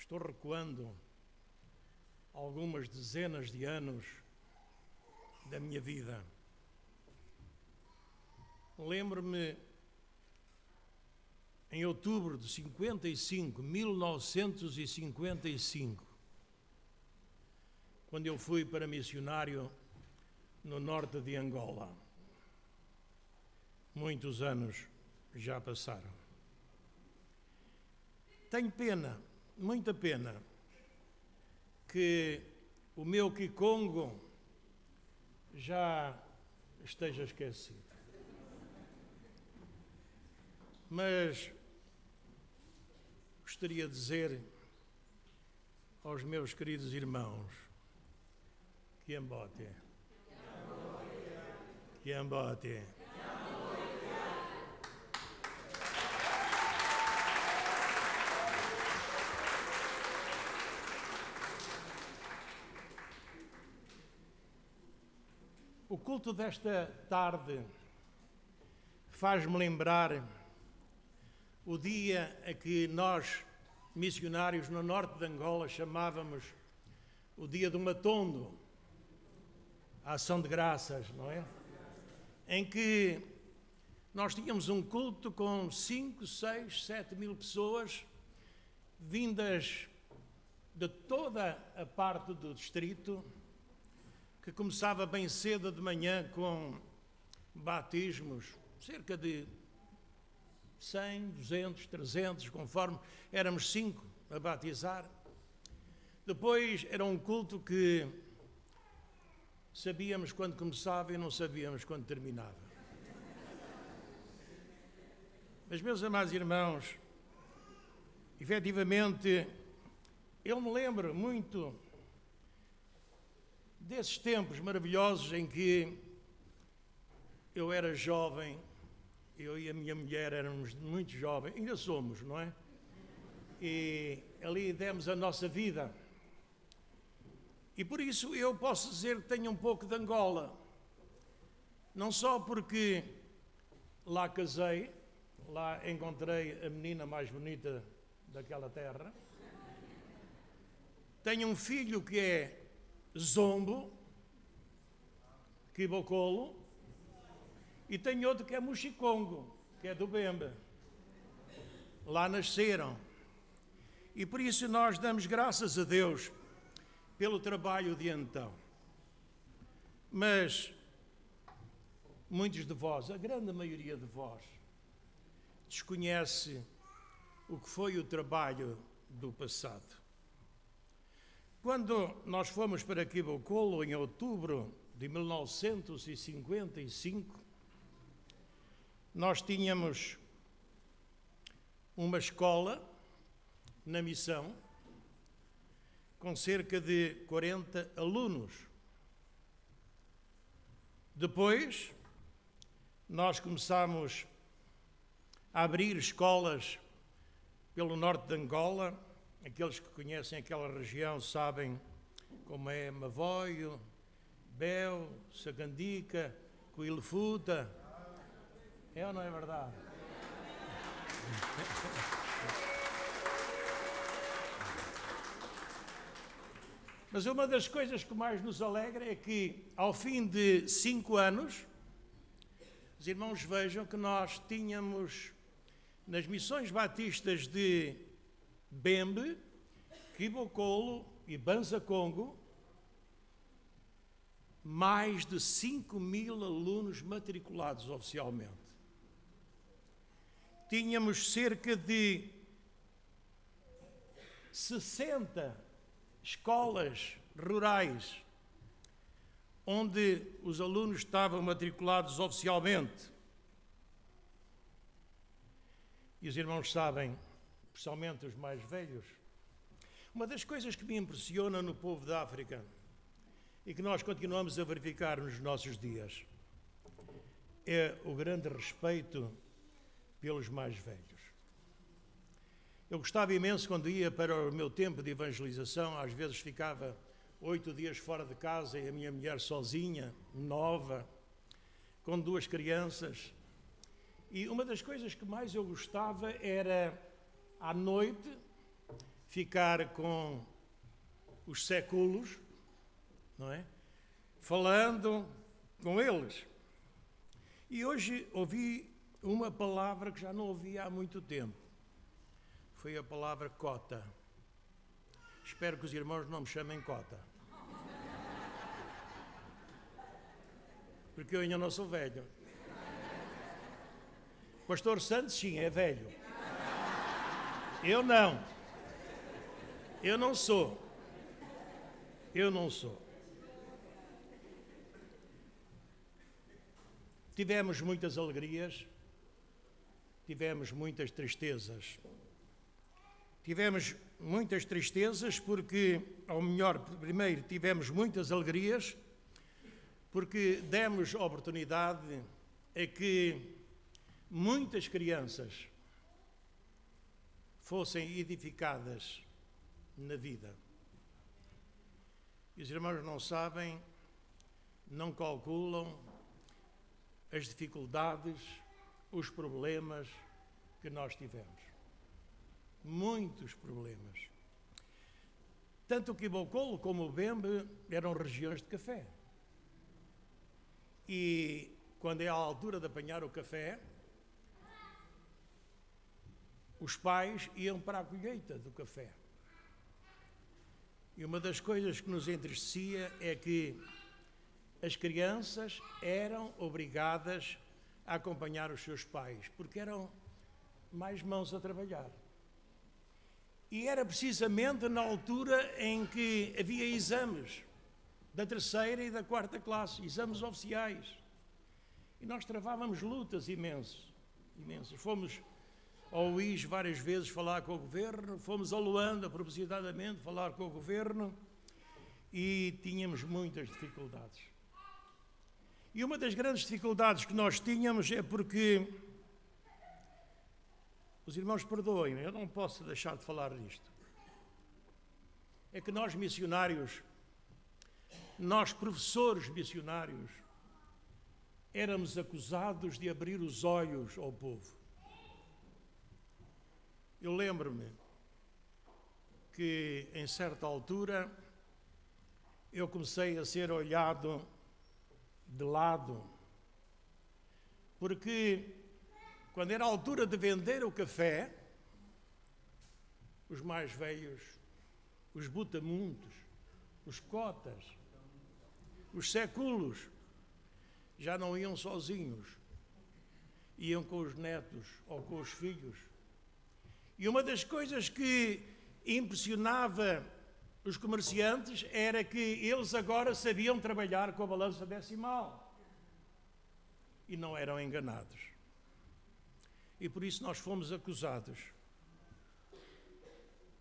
estou recuando algumas dezenas de anos da minha vida. Lembro-me, em outubro de 1955, quando eu fui para missionário no norte de Angola. Muitos anos já passaram. Tenho pena, muita pena, que o meu Kikongo já esteja esquecido. Mas gostaria de dizer aos meus queridos irmãos, Kiambote, Kiambote. O culto desta tarde faz-me lembrar o dia a que nós, missionários no norte de Angola, chamávamos o dia do Matondo, a ação de graças, não é? Em que nós tínhamos um culto com 5, 6, 7 mil pessoas vindas de toda a parte do distrito, que começava bem cedo de manhã com batismos, cerca de 100, 200, 300, conforme éramos 5 a batizar. Depois era um culto que sabíamos quando começava e não sabíamos quando terminava. Mas, meus amados irmãos, efetivamente, eu me lembro muito desses tempos maravilhosos em que eu era jovem, eu e a minha mulher éramos muito jovens, ainda somos, não é? E ali demos a nossa vida. E por isso eu posso dizer que tenho um pouco de Angola. Não só porque lá casei, lá encontrei a menina mais bonita daquela terra. Tenho um filho que é Zombo, Kibokolo, e tenho outro que é Muxikongo, que é do Bembe. Lá nasceram. E por isso nós damos graças a Deus pelo trabalho de então. Mas muitos de vós, a grande maioria de vós, desconhece o que foi o trabalho do passado. Quando nós fomos para Kibokolo em outubro de 1955, nós tínhamos uma escola na missão com cerca de 40 alunos. Depois, nós começámos a abrir escolas pelo norte de Angola. Aqueles que conhecem aquela região sabem como é Mavoio, Bel, Sagandica, Coilfuta. É ou não é verdade? Mas uma das coisas que mais nos alegra é que, ao fim de 5 anos, os irmãos vejam que nós tínhamos, nas missões batistas de Bembe, Kibokolo e Banza-Congo, mais de 5.000 alunos matriculados oficialmente. Tínhamos cerca de 60 escolas rurais onde os alunos estavam matriculados oficialmente. E os irmãos sabem, especialmente os mais velhos, uma das coisas que me impressiona no povo da África e que nós continuamos a verificar nos nossos dias é o grande respeito pelos mais velhos. Eu gostava imenso quando ia para o meu tempo de evangelização, às vezes ficava 8 dias fora de casa e a minha mulher sozinha, nova, com 2 crianças. E uma das coisas que mais eu gostava era, à noite, ficar com os séculos, não é? Falando com eles. E hoje ouvi uma palavra que já não ouvi há muito tempo. Foi a palavra cota. Espero que os irmãos não me chamem cota. Porque eu ainda não sou velho. Pastor Santos, sim, é velho. Eu não. Eu não sou. Eu não sou. Tivemos muitas alegrias, tivemos muitas tristezas. Tivemos muitas tristezas porque, ou melhor, primeiro tivemos muitas alegrias, porque demos oportunidade a que muitas crianças fossem edificadas na vida. E os irmãos não sabem, não calculam as dificuldades, os problemas que nós tivemos. Muitos problemas. Tanto o Quibocolo como o Bembe eram regiões de café. E quando é a altura de apanhar o café, os pais iam para a colheita do café. E uma das coisas que nos entristecia é que as crianças eram obrigadas a acompanhar os seus pais, porque eram mais mãos a trabalhar. E era precisamente na altura em que havia exames da 3ª e da 4ª classe, exames oficiais. E nós travávamos lutas imensas. Fomos ao UIS várias vezes falar com o governo, fomos a Luanda propositadamente falar com o governo e tínhamos muitas dificuldades. E uma das grandes dificuldades que nós tínhamos é porque, os irmãos perdoem, eu não posso deixar de falar disto, é que nós missionários, nós professores missionários, éramos acusados de abrir os olhos ao povo. Eu lembro-me que, em certa altura, eu comecei a ser olhado de lado, porque, quando era a altura de vender o café, os mais velhos, os butamuntos, os cotas, os séculos, já não iam sozinhos, iam com os netos ou com os filhos. E uma das coisas que impressionava os comerciantes era que eles agora sabiam trabalhar com a balança decimal e não eram enganados. E por isso nós fomos acusados.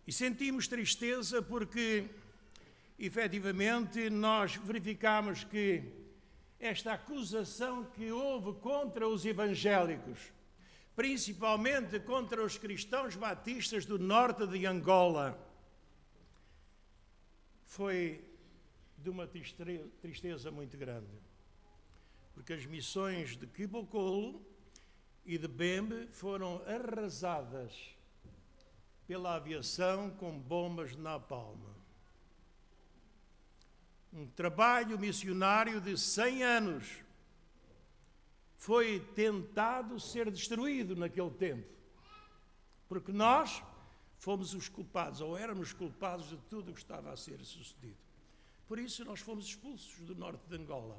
E sentimos tristeza porque, efetivamente, nós verificamos que esta acusação que houve contra os evangélicos, principalmente contra os cristãos batistas do norte de Angola, foi de uma tristeza muito grande. Porque as missões de Quibocolo e de Bembe foram arrasadas pela aviação com bombas de napalm. Um trabalho missionário de 100 anos foi tentado ser destruído naquele tempo, porque nós fomos os culpados, ou éramos culpados de tudo o que estava a ser sucedido. Por isso nós fomos expulsos do norte de Angola.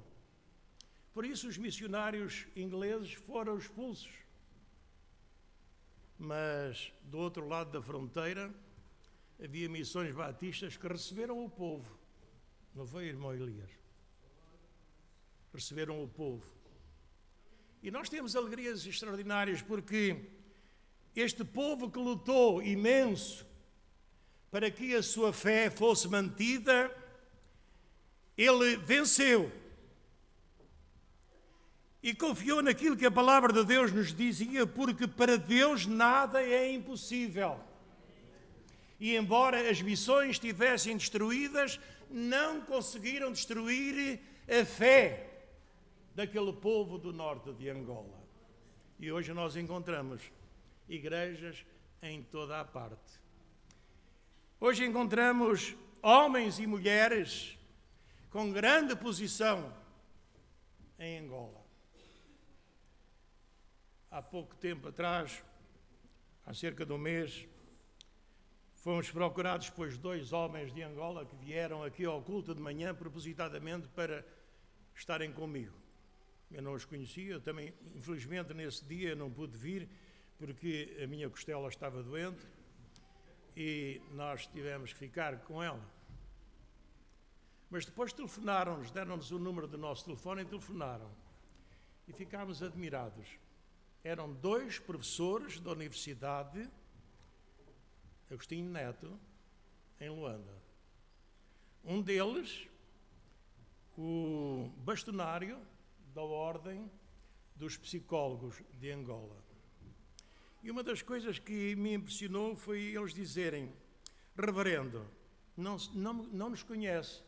Por isso os missionários ingleses foram expulsos. Mas, do outro lado da fronteira, havia missões batistas que receberam o povo. Não foi, irmão Elias? Receberam o povo. E nós temos alegrias extraordinárias porque este povo que lutou imenso para que a sua fé fosse mantida, ele venceu. E confiou naquilo que a palavra de Deus nos dizia, porque para Deus nada é impossível. E embora as missões estivessem destruídas, não conseguiram destruir a fé daquele povo do norte de Angola. E hoje nós encontramos igrejas em toda a parte. Hoje encontramos homens e mulheres com grande posição em Angola. Há pouco tempo atrás, há cerca de um mês, fomos procurados por 2 homens de Angola que vieram aqui ao culto de manhã propositadamente para estarem comigo. Eu não os conhecia, eu também, infelizmente, nesse dia não pude vir porque a minha costela estava doente e nós tivemos que ficar com ela. Mas depois telefonaram-nos, deram-nos o número do nosso telefone e telefonaram. E ficámos admirados. Eram 2 professores da Universidade Agostinho Neto, em Luanda. Um deles, o bastonário da Ordem dos Psicólogos de Angola. E uma das coisas que me impressionou foi eles dizerem: reverendo, não nos conhece,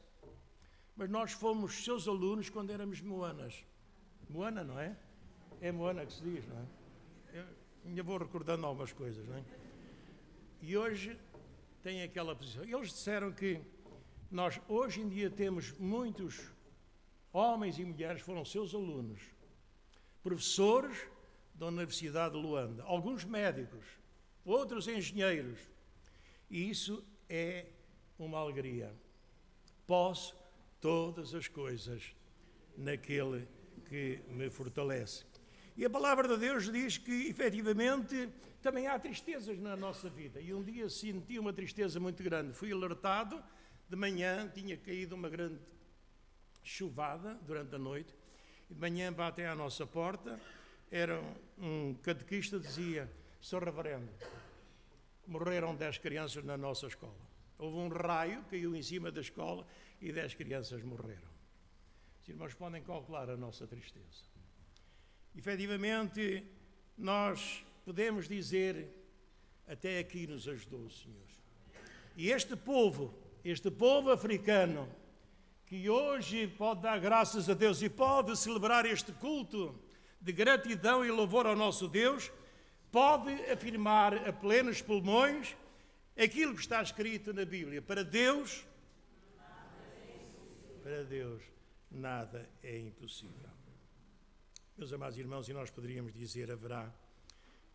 mas nós fomos seus alunos quando éramos moanas. Moana, não é? É Moana que se diz, não é? Eu ainda vou recordando algumas coisas, não é? E hoje tem aquela posição. Eles disseram que nós hoje em dia temos muitos homens e mulheres que foram seus alunos, professores da Universidade de Luanda, alguns médicos, outros engenheiros. E isso é uma alegria. Posso todas as coisas naquele que me fortalece. E a palavra de Deus diz que, efetivamente, também há tristezas na nossa vida. E um dia senti uma tristeza muito grande. Fui alertado, de manhã tinha caído uma grande chuvada durante a noite. E de manhã batem à nossa porta. Era um catequista, dizia: Sr. Reverendo, morreram 10 crianças na nossa escola. Houve um raio, caiu em cima da escola e 10 crianças morreram. Os irmãos podem calcular a nossa tristeza. Efetivamente, nós podemos dizer: até aqui nos ajudou o Senhor. E este povo africano, que hoje pode dar graças a Deus e pode celebrar este culto de gratidão e louvor ao nosso Deus, pode afirmar a plenos pulmões aquilo que está escrito na Bíblia: para Deus nada é impossível. Meus amados irmãos, e nós poderíamos dizer: haverá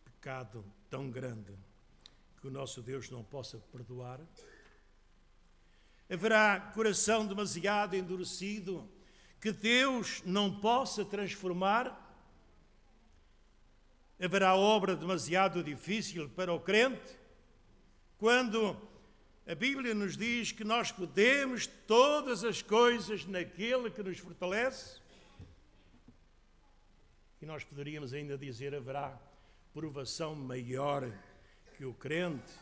pecado tão grande que o nosso Deus não possa perdoar? Haverá coração demasiado endurecido que Deus não possa transformar? Haverá obra demasiado difícil para o crente? Quando a Bíblia nos diz que nós podemos todas as coisas naquele que nos fortalece? E nós poderíamos ainda dizer: haverá provação maior que o crente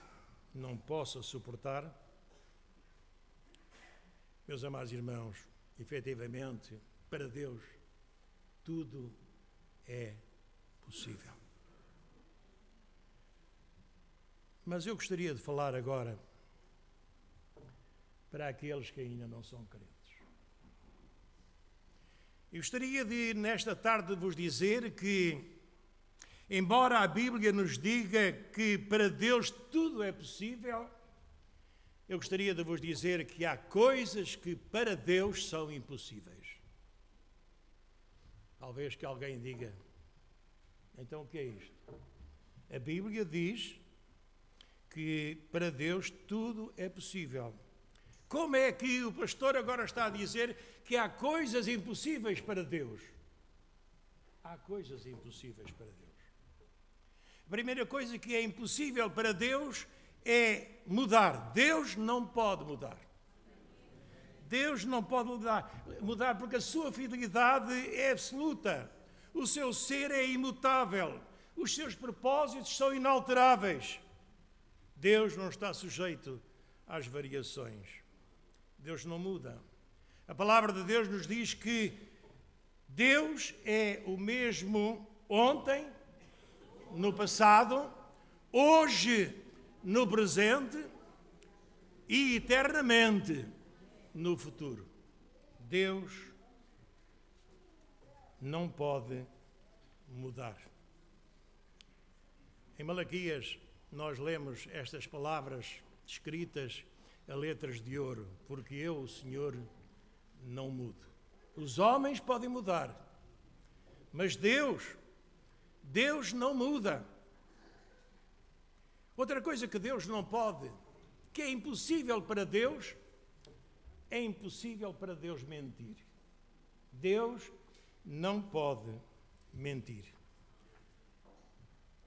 não possa suportar? Meus amados irmãos, efetivamente, para Deus, tudo é possível. Mas eu gostaria de falar agora para aqueles que ainda não são crentes. Eu gostaria de, nesta tarde, vos dizer que, embora a Bíblia nos diga que para Deus tudo é possível, eu gostaria de vos dizer que há coisas que para Deus são impossíveis. Talvez que alguém diga: então o que é isto? A Bíblia diz que para Deus tudo é possível. Como é que o pastor agora está a dizer que há coisas impossíveis para Deus? Há coisas impossíveis para Deus. A primeira coisa que é impossível para Deus é mudar. Deus não pode mudar. Deus não pode mudar porque a sua fidelidade é absoluta. O seu ser é imutável. Os seus propósitos são inalteráveis. Deus não está sujeito às variações. Deus não muda. A palavra de Deus nos diz que Deus é o mesmo ontem, no passado, hoje, no presente e eternamente no futuro. Deus não pode mudar. Em Malaquias, nós lemos estas palavras escritas a letras de ouro, porque eu, o Senhor, não mudo. Os homens podem mudar, mas Deus não muda. Outra coisa que Deus não pode, que é impossível para Deus, é impossível para Deus mentir. Deus não pode mentir.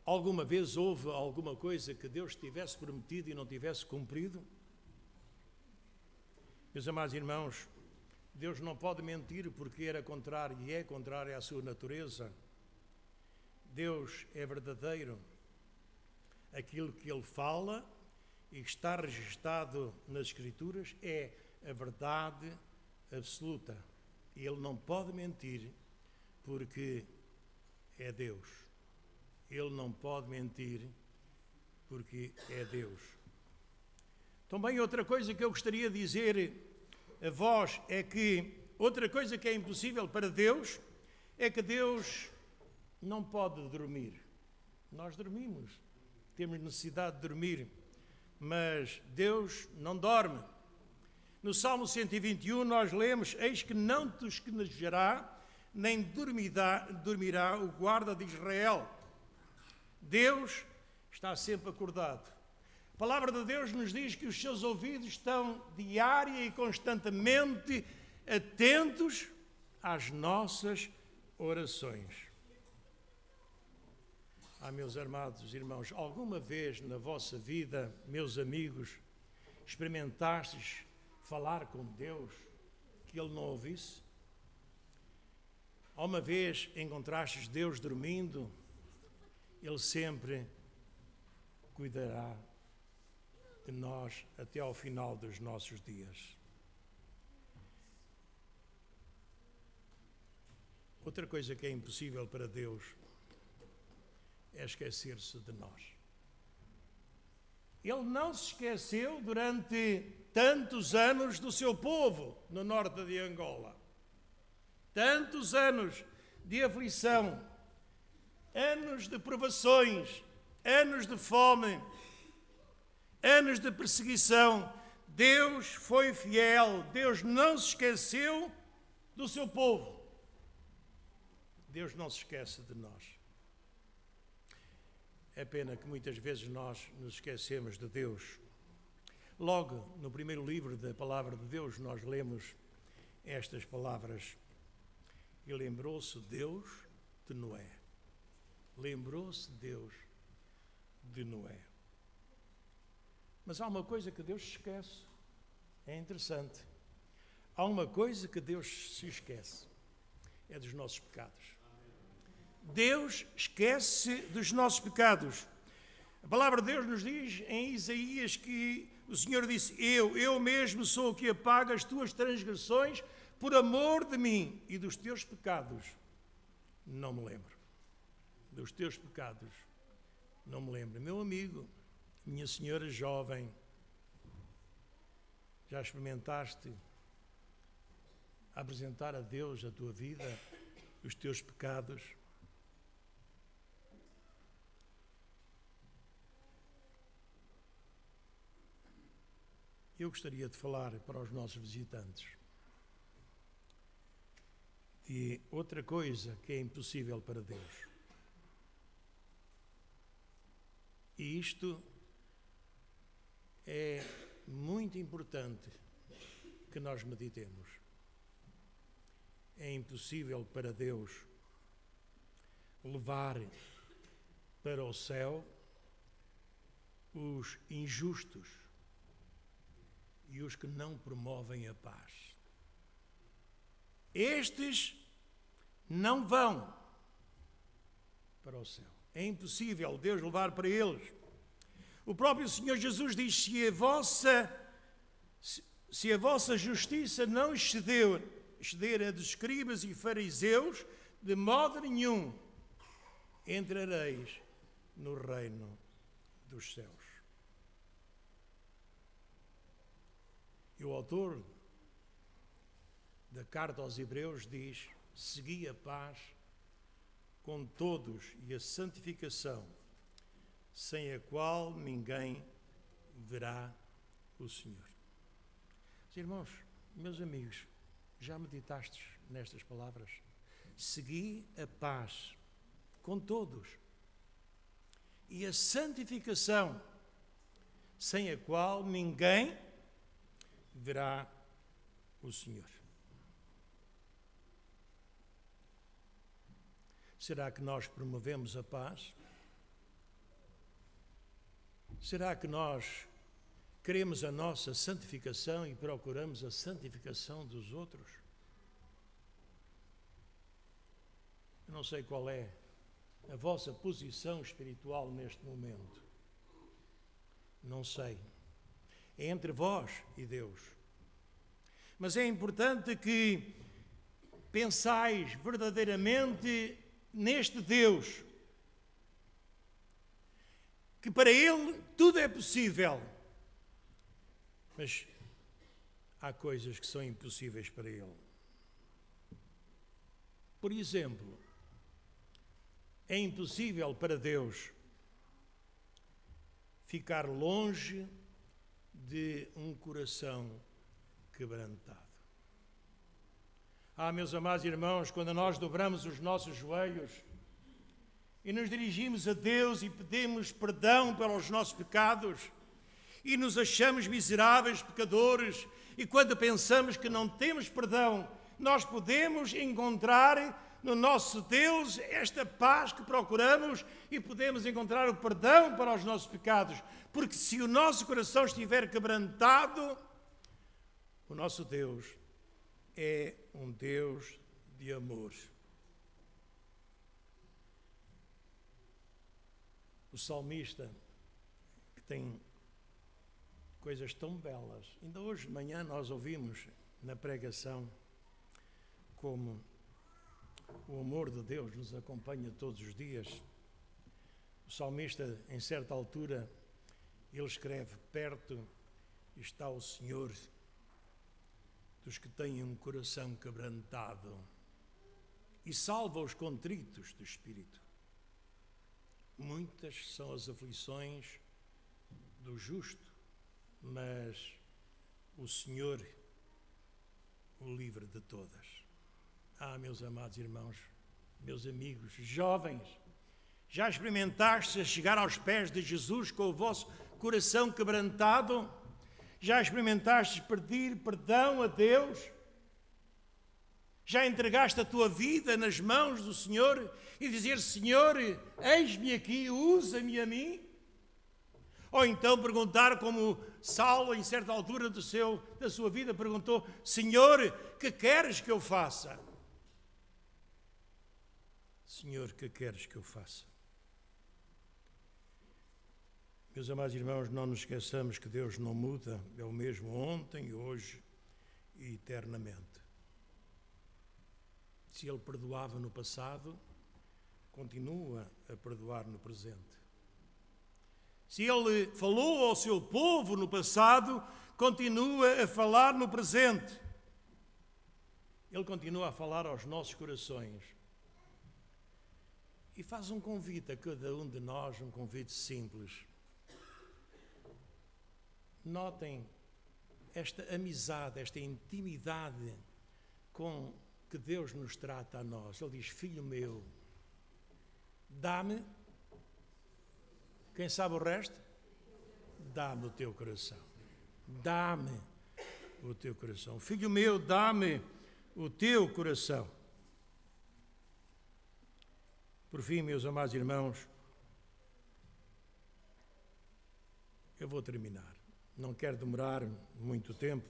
Alguma vez houve alguma coisa que Deus tivesse prometido e não tivesse cumprido? Meus amados irmãos, Deus não pode mentir porque era contrário e é contrário à sua natureza. Deus é verdadeiro. Aquilo que Ele fala e que está registado nas Escrituras é a verdade absoluta. E Ele não pode mentir porque é Deus. Ele não pode mentir porque é Deus. Também outra coisa que eu gostaria de dizer a vós é que outra coisa que é impossível para Deus é que Deus não pode dormir. Nós dormimos, temos necessidade de dormir, mas Deus não dorme. No Salmo 121 nós lemos: eis que não te esquecerá, nem dormirá o guarda de Israel. Deus está sempre acordado. A palavra de Deus nos diz que os seus ouvidos estão diária e constantemente atentos às nossas orações. Meus amados irmãos, alguma vez na vossa vida, meus amigos, experimentastes falar com Deus que Ele não ouvisse? Alguma vez encontrastes Deus dormindo? Ele sempre cuidará de nós até ao final dos nossos dias. Outra coisa que é impossível para Deus é esquecer-se de nós. Ele não se esqueceu durante tantos anos do seu povo no norte de Angola. Tantos anos de aflição, anos de provações, anos de fome, anos de perseguição. Deus foi fiel, Deus não se esqueceu do seu povo. Deus não se esquece de nós. É pena que muitas vezes nós nos esquecemos de Deus. Logo, no primeiro livro da Palavra de Deus, nós lemos estas palavras: e lembrou-se Deus de Noé. Lembrou-se Deus de Noé. Mas há uma coisa que Deus se esquece. É interessante. Há uma coisa que Deus se esquece. É dos nossos pecados. Deus esquece dos nossos pecados. A palavra de Deus nos diz em Isaías que o Senhor disse: eu mesmo sou o que apaga as tuas transgressões por amor de mim, e dos teus pecados não me lembro. Dos teus pecados não me lembro. Meu amigo, minha senhora jovem, já experimentaste apresentar a Deus a tua vida, os teus pecados? Eu gostaria de falar para os nossos visitantes de outra coisa que é impossível para Deus. E isto é muito importante que nós meditemos. É impossível para Deus levar para o céu os injustos e os que não promovem a paz. Estes não vão para o céu. É impossível Deus levar para eles. O próprio Senhor Jesus diz: se a vossa justiça não exceder a dos escribas e fariseus, de modo nenhum entrareis no reino dos céus. E o autor da carta aos Hebreus diz: segui a paz com todos e a santificação, sem a qual ninguém verá o Senhor. Irmãos, meus amigos, já meditastes nestas palavras? Segui a paz com todos e a santificação, sem a qual ninguém verá o Senhor. Será que nós promovemos a paz? Será que nós queremos a nossa santificação e procuramos a santificação dos outros? Eu não sei qual é a vossa posição espiritual neste momento. Não sei. É entre vós e Deus. Mas é importante que pensais verdadeiramente neste Deus, que para Ele tudo é possível, mas há coisas que são impossíveis para Ele. Por exemplo, é impossível para Deus ficar longe de um coração quebrantado. Meus amados irmãos, quando nós dobramos os nossos joelhos e nos dirigimos a Deus e pedimos perdão pelos nossos pecados e nos achamos miseráveis pecadores, e quando pensamos que não temos perdão, nós podemos encontrar no nosso Deus esta paz que procuramos e podemos encontrar o perdão para os nossos pecados, porque se o nosso coração estiver quebrantado, o nosso Deus é um Deus de amor. O salmista, que tem coisas tão belas, ainda hoje de manhã nós ouvimos na pregação como o amor de Deus nos acompanha todos os dias. O salmista, em certa altura, ele escreve: perto está o Senhor dos que têm um coração quebrantado e salva os contritos de espírito. Muitas são as aflições do justo, mas o Senhor o livra de todas. Meus amados irmãos, meus amigos, jovens, já experimentaste chegar aos pés de Jesus com o vosso coração quebrantado? Já experimentaste pedir perdão a Deus? Já entregaste a tua vida nas mãos do Senhor e dizer: Senhor, eis-me aqui, usa-me a mim? Ou então perguntar, como Saulo, em certa altura da sua vida, perguntou: Senhor, que queres que eu faça? Senhor, que queres que eu faça? Meus amados irmãos, não nos esqueçamos que Deus não muda, é o mesmo ontem, hoje e eternamente. Se Ele perdoava no passado, continua a perdoar no presente. Se Ele falou ao seu povo no passado, continua a falar no presente. Ele continua a falar aos nossos corações. E faz um convite a cada um de nós, um convite simples. Notem esta amizade, esta intimidade com que Deus nos trata a nós. Ele diz: filho meu, dá-me, quem sabe o resto? Dá-me o teu coração. Dá-me o teu coração. Filho meu, dá-me o teu coração. Por fim, meus amados irmãos, eu vou terminar. Não quero demorar muito tempo,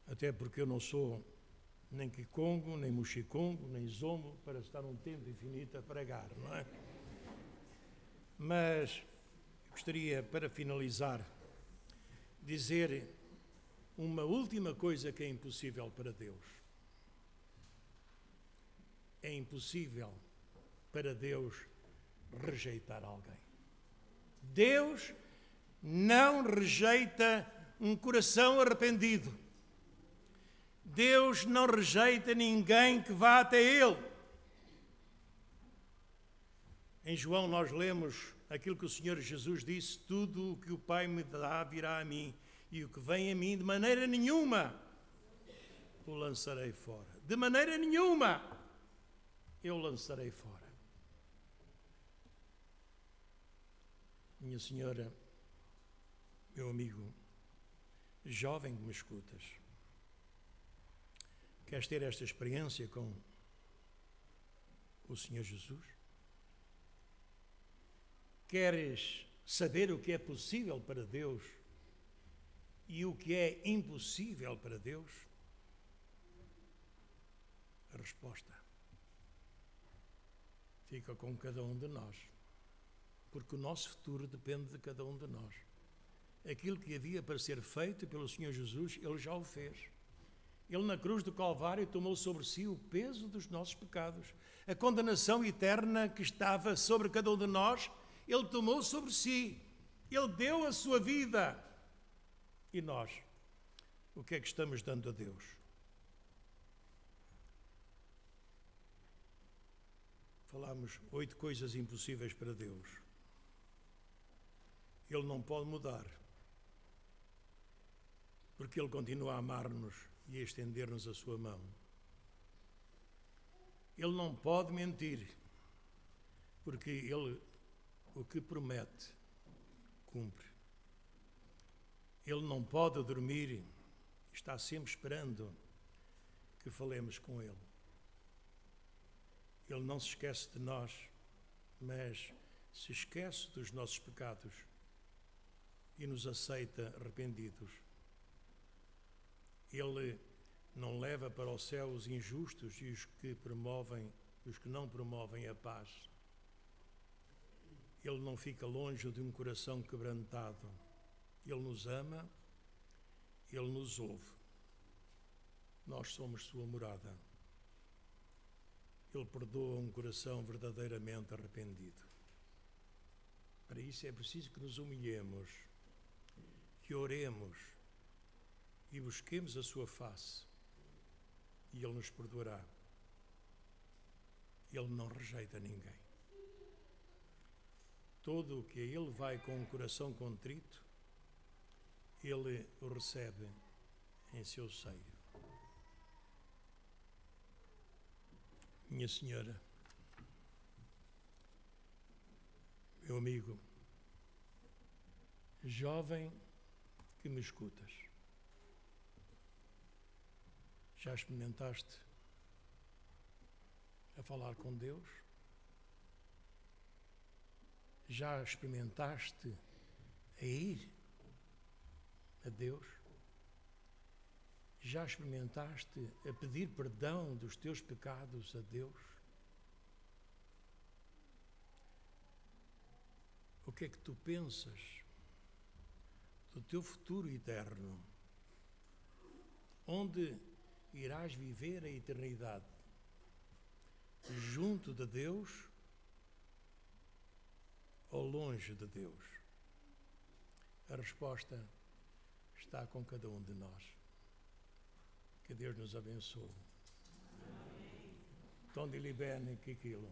até porque eu não sou nem quicongo, nem muxicongo, nem zombo para estar um tempo infinito a pregar, não é? Mas gostaria, para finalizar, dizer uma última coisa que é impossível para Deus. É impossível para Deus rejeitar alguém. Deus não rejeita um coração arrependido. Deus não rejeita ninguém que vá até Ele. Em João nós lemos aquilo que o Senhor Jesus disse: tudo o que o Pai me dá virá a mim, E o que vem a mim, de maneira nenhuma o lançarei fora. De maneira nenhuma eu lançarei fora. Minha senhora, meu amigo, jovem que me escutas, queres ter esta experiência com o Senhor Jesus? Queres saber o que é possível para Deus e o que é impossível para Deus? A resposta fica com cada um de nós, porque o nosso futuro depende de cada um de nós. Aquilo que havia para ser feito pelo Senhor Jesus, Ele já o fez. Ele na cruz do Calvário tomou sobre si o peso dos nossos pecados. A condenação eterna que estava sobre cada um de nós, Ele tomou sobre si. Ele deu a sua vida. E nós, o que é que estamos dando a Deus? Falámos 8 coisas impossíveis para Deus. Ele não pode mudar, porque Ele continua a amar-nos e a estender-nos a sua mão. Ele não pode mentir, porque Ele o que promete, cumpre. Ele não pode dormir, está sempre esperando que falemos com Ele. Ele não se esquece de nós, mas se esquece dos nossos pecados e nos aceita arrependidos. Ele não leva para o céu os injustos e os que não promovem a paz. Ele não fica longe de um coração quebrantado. Ele nos ama, Ele nos ouve. Nós somos sua morada. Ele perdoa um coração verdadeiramente arrependido. Para isso é preciso que nos humilhemos, que oremos e busquemos a sua face, e Ele nos perdoará. Ele não rejeita ninguém. Todo o que a Ele vai com um coração contrito, Ele o recebe em seu seio. Minha senhora, meu amigo, jovem que me escutas, já experimentaste a falar com Deus? Já experimentaste a ir a Deus? Já experimentaste a pedir perdão dos teus pecados a Deus? O que é que tu pensas do teu futuro eterno? Onde irás viver a eternidade? Junto de Deus ou longe de Deus? A resposta está com cada um de nós. Que Deus nos abençoe. Tondi li bene, Kikilo.